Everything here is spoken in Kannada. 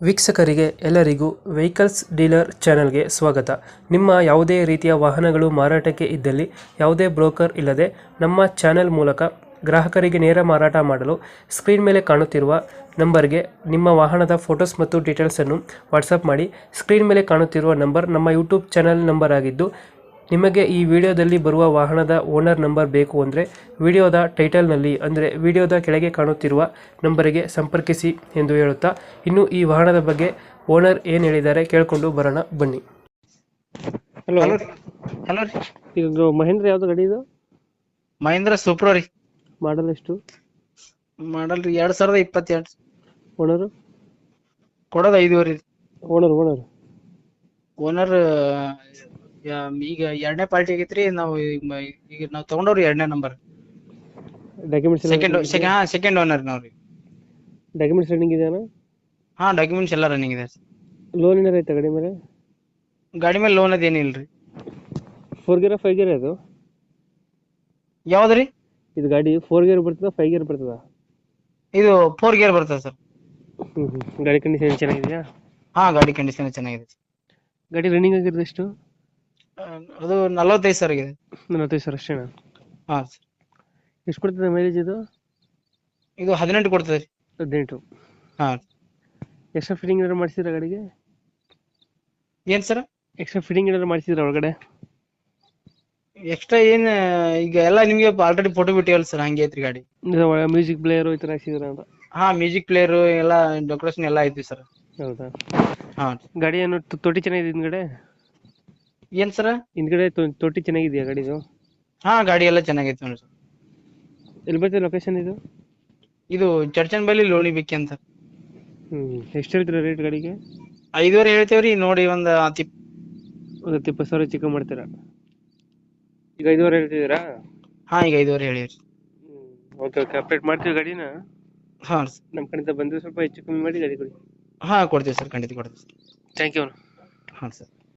ವೀಕ್ಷಕರಿಗೆ ಎಲ್ಲರಿಗೂ ವೆಹಿಕಲ್ಸ್ ಡೀಲರ್ ಚಾನೆಲ್ಗೆ ಸ್ವಾಗತ. ನಿಮ್ಮ ಯಾವುದೇ ರೀತಿಯ ವಾಹನಗಳು ಮಾರಾಟಕ್ಕೆ ಇದ್ದಲ್ಲಿ ಯಾವುದೇ ಬ್ರೋಕರ್ ಇಲ್ಲದೆ ನಮ್ಮ ಚಾನೆಲ್ ಮೂಲಕ ಗ್ರಾಹಕರಿಗೆ ನೇರ ಮಾರಾಟ ಮಾಡಲು ಸ್ಕ್ರೀನ್ ಮೇಲೆ ಕಾಣುತ್ತಿರುವ ನಂಬರ್ಗೆ ನಿಮ್ಮ ವಾಹನದ ಫೋಟೋಸ್ ಮತ್ತು ಡೀಟೇಲ್ಸನ್ನು ವಾಟ್ಸಪ್ ಮಾಡಿ. ಸ್ಕ್ರೀನ್ ಮೇಲೆ ಕಾಣುತ್ತಿರುವ ನಂಬರ್ ನಮ್ಮ ಯೂಟ್ಯೂಬ್ ಚಾನೆಲ್ ನಂಬರ್ ಆಗಿದ್ದು, ನಿಮಗೆ ಈ ವಿಡಿಯೋದಲ್ಲಿ ಬರುವ ವಾಹನದ ಓನರ್ ನಂಬರ್ ಬೇಕು ಅಂದರೆ ವಿಡಿಯೋದ ಟೈಟಲ್ನಲ್ಲಿ ಅಂದರೆ ವಿಡಿಯೋದ ಕೆಳಗೆ ಕಾಣುತ್ತಿರುವ ನಂಬರಿಗೆ ಸಂಪರ್ಕಿಸಿ ಎಂದು ಹೇಳುತ್ತಾ, ಇನ್ನು ಈ ವಾಹನದ ಬಗ್ಗೆ ಓನರ್ ಏನು ಹೇಳಿದ್ದಾರೆ ಕೇಳಿಕೊಂಡು ಬರೋಣ ಬನ್ನಿ. ಹಲೋ ಹಲೋ ರೀ. ಹಲೋ ರೀ. ಈಗ ಮಹೇಂದ್ರ ಯಾವ್ದು ಗಾಡಿ ಇದು? ಮಹೇಂದ್ರ ಸೂಪ್ರೋ ರೀ. ಮಾಡಲ್ ಎಷ್ಟು? ಮಾಡಲ್ ರೀ 2022. ಓನರು? ಕೊಡೋದು 5 ರೀ. ಓನರ್ ಓನರ್ ಓನರ್ ಈಗ 2ನೇ ಪಾರ್ಟಿ ಆಗೈತ್ರಿ. ಈಗ ನಾವು ತಗೊಂಡವ್ರಿ 2ನೇ ನಂಬರ್. ಡಾಕ್ಯುಮೆಂಟ್ಸ್ ಸೆಕೆಂಡ್ ಓನರ್ ನಾವ್ರಿ. ಡಾಕ್ಯುಮೆಂಟ್ಸ್ ರನ್ನಿಂಗ್ ಇದೆಯಾ? ಡಾಕ್ಯುಮೆಂಟ್ಸ್ ಎಲ್ಲ ರನ್ನಿಂಗ್ ಇದೆ. ಲೋನ್ ಏನಾರ ಐತೆ ಗಾಡಿ ಮೇಲೆ? ಗಾಡಿ ಮೇಲೆ ಲೋನ್ ಅದೇನಿಲ್ರಿ. 4 ಗೇರ್ 5 ಗೇರ್ ಅದು? ಯಾವ್ದ್ರಿ ಇದು ಗಾಡಿ 4 ಗೇರ್ ಬರ್ತದ 5 ಗೇರ್ ಬರ್ತದ? ಇದು 4 ಗೇರ್ ಬರ್ತದೆ ಸರ್. ಗಾಡಿ ಕಂಡೀಷನ್ ಚೆನ್ನಾಗಿದೆಯಾ? ಗಾಡಿ ಕಂಡೀಷನ್ ಚೆನ್ನಾಗಿದೆ. ಗಾಡಿ ರನ್ನಿಂಗ್ ಆಗಿರೋದು ಎಷ್ಟು? ಅದು 45 ಸರ್ ಆಗಿದೆ. 45 ಸಾವಿರ ಅಷ್ಟೇನಾ? ಸರ್. ಎಷ್ಟು ಕೊಡ್ತದೆ ಮೈಲೇಜ್ ಇದು? ಇದು 18 ಕೊಡ್ತದೆ ರೀ. 18. ಹಾ. ಎಕ್ಸ್ಟ್ರಾ ಫಿಟ್ಟಿಂಗ್ ಏನಾದ್ರು ಮಾಡಿಸಿದ್ರ ಗಾಡಿಗೆ? ಏನ್ ಸರ್? ಎಕ್ಸ್ಟ್ರಾ ಫಿಟ್ಟಿಂಗ್ ಏನಾದ್ರು ಮಾಡಿಸಿದ್ರ ಒಳಗಡೆ? ಎಕ್ಸ್ಟ್ರಾ ಏನ್, ಈಗ ಎಲ್ಲ ನಿಮ್ಗೆ ಆಲ್ರೆಡಿ ಫೋಟೋ ಬಿಟ್ಟಿವಲ್ಲ ಸರ್, ಹಂಗೆ ಐತ್ರಿ ಗಾಡಿ. ಮ್ಯೂಸಿಕ್ ಪ್ಲೇಯರ್ ಈ ತರ ಹಾಕ್ಸಿದ್ರ ಅಂತ? ಮ್ಯೂಸಿಕ್ ಪ್ಲೇಯರ್ ಎಲ್ಲ ಡೆಕೋರೇಷನ್ ಎಲ್ಲ ಐತಿ ಸರ್. ಹೌದಾ? ಹಾ. ಗಾಡಿ ಏನು ತೊಟ್ಟಿ ಚೆನ್ನಾಗಿದೆ ಹಿಂದ್ಗಡೆ? ಏನ್ ಸರ್? ಹಿಂದ್ಗಡೆ ತೊಟ್ಟಿ ಚೆನ್ನಾಗಿದೆಯಾ ಗಾಡಿದು? ಗಾಡಿ ಎಲ್ಲ ಚೆನ್ನಾಗೈತಿ ನೋಡಿ ಸರ್. ಎಲ್ಲಿ ಬರ್ತದೆ ಲೊಕೇಶನ್ ಇದು? ಇದು ಚರ್ಚನ್ ಬಲ್ಲಿ ಲೋಣಿ ಬೇಕಿ ಅಂತ. ಎಷ್ಟು ಹೇಳ್ತೀರಾ ರೇಟ್ ಗಾಡಿಗೆ? 5.5 ಹೇಳ್ತೇವ್ರಿ. ನೋಡಿ ಒಂದು 20 ಸಾವಿರ ಚಿಕ್ಕ ಮಾಡ್ತೀರಾ? ಈಗ 5.5 ಹೇಳ್ತಿದ್ದೀರಾ? ಈಗ 5.5 ಹೇಳಿವ್ರಿ. ಓಕೆ ಓಕೆ, ಅಪ್ಡೇಟ್ ಮಾಡ್ತೀವಿ ಗಾಡಿನ. ನಮ್ಮ ಕಡೆಯಿಂದ ಬಂದ್ರೆ ಸ್ವಲ್ಪ ಹೆಚ್ಚು ಕಮ್ಮಿ ಮಾಡಿ ಗಾಡಿ ಕೊಡಿ. ಕೊಡ್ತೀವಿ ಸರ್, ಖಂಡಿತ ಕೊಡ್ತೀವಿ ಸರ್. Thank you. ಸರ್.